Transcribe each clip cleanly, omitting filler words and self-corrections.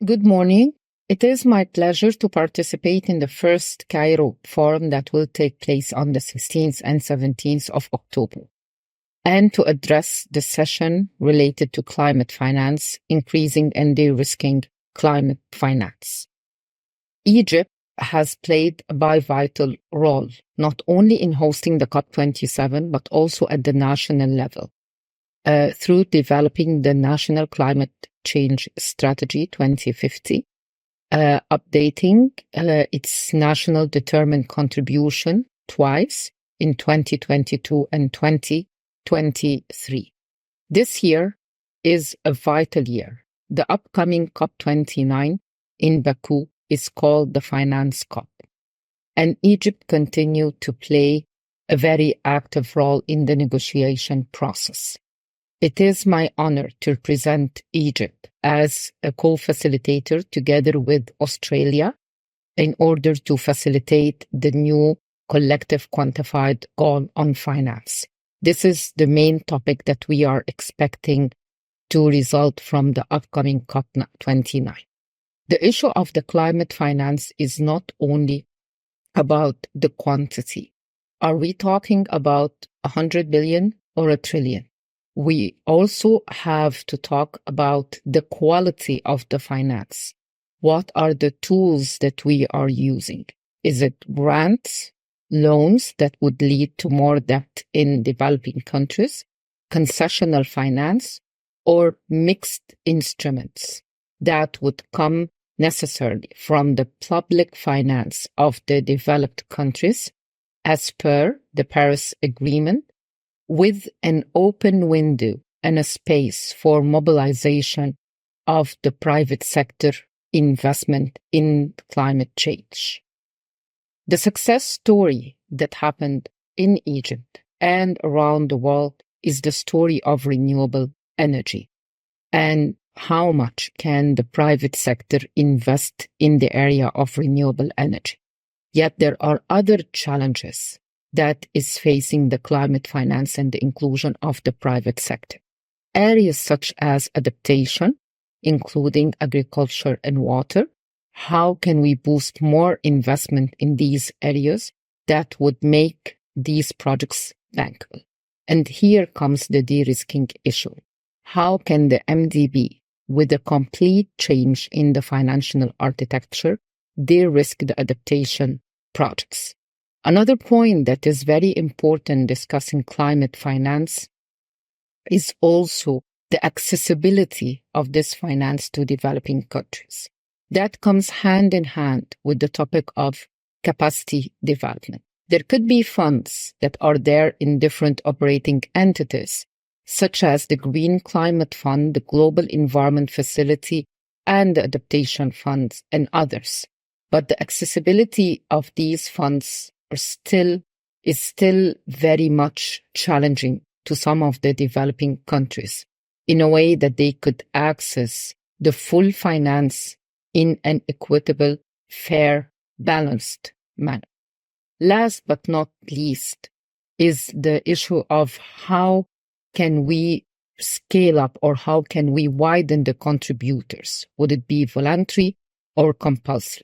Good morning. It is my pleasure to participate in the first CAIRO forum that will take place on the 16th and 17th of October, and to address the session related to climate finance, increasing and de-risking climate finance. Egypt has played a vital role, not only in hosting the COP27, but also at the national level, through developing the National Climate Change Strategy 2050, updating its national determined contribution twice in 2022 and 2023. This year is a vital year. The upcoming COP29 in Baku is called the Finance COP, and Egypt continued to play a very active role in the negotiation process. It is my honor to represent Egypt as a co-facilitator together with Australia in order to facilitate the new collective quantified goal on finance. This is the main topic that we are expecting to result from the upcoming COP29. The issue of the climate finance is not only about the quantity. Are we talking about 100 billion or a trillion? We also have to talk about the quality of the finance. What are the tools that we are using? Is it grants, loans that would lead to more debt in developing countries, concessional finance, or mixed instruments that would come necessarily from the public finance of the developed countries as per the Paris Agreement, with an open window and a space for mobilization of the private sector investment in climate change. The success story that happened in Egypt and around the world is the story of renewable energy, and how much can the private sector invest in the area of renewable energy. Yet there are other challenges that is facing the climate finance and the inclusion of the private sector. Areas such as adaptation, including agriculture and water. How can we boost more investment in these areas that would make these projects bankable? And here comes the de-risking issue. How can the MDB, with a complete change in the financial architecture, de-risk the adaptation projects? Another point that is very important discussing climate finance is also the accessibility of this finance to developing countries. That comes hand in hand with the topic of capacity development. There could be funds that are there in different operating entities, such as the Green Climate Fund, the Global Environment Facility, and the Adaptation Funds, and others. But the accessibility of these funds is still very much challenging to some of the developing countries in a way that they could access the full finance in an equitable, fair, balanced manner. Last but not least is the issue of how can we scale up or how can we widen the contributors? Would it be voluntary or compulsory?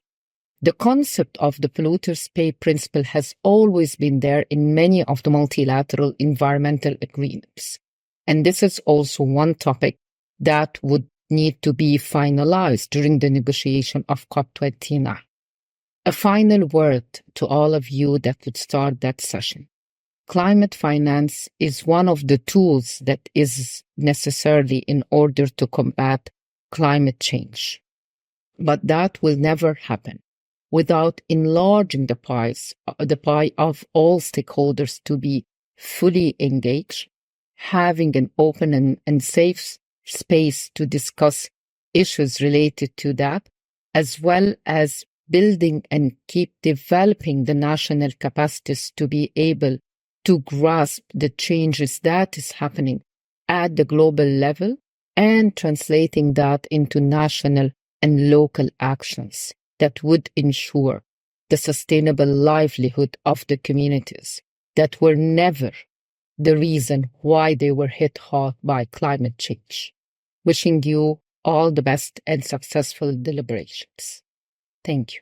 The concept of the polluters pay principle has always been there in many of the multilateral environmental agreements. And this is also one topic that would need to be finalized during the negotiation of COP29. A final word to all of you that would start that session. Climate finance is one of the tools that is necessarily in order to combat climate change. But that will never happen without enlarging the pie of all stakeholders to be fully engaged, having an open and safe space to discuss issues related to that, as well as building and keep developing the national capacities to be able to grasp the changes that is happening at the global level and translating that into national and local actions that would ensure the sustainable livelihood of the communities that were never the reason why they were hit hard by climate change. Wishing you all the best and successful deliberations. Thank you.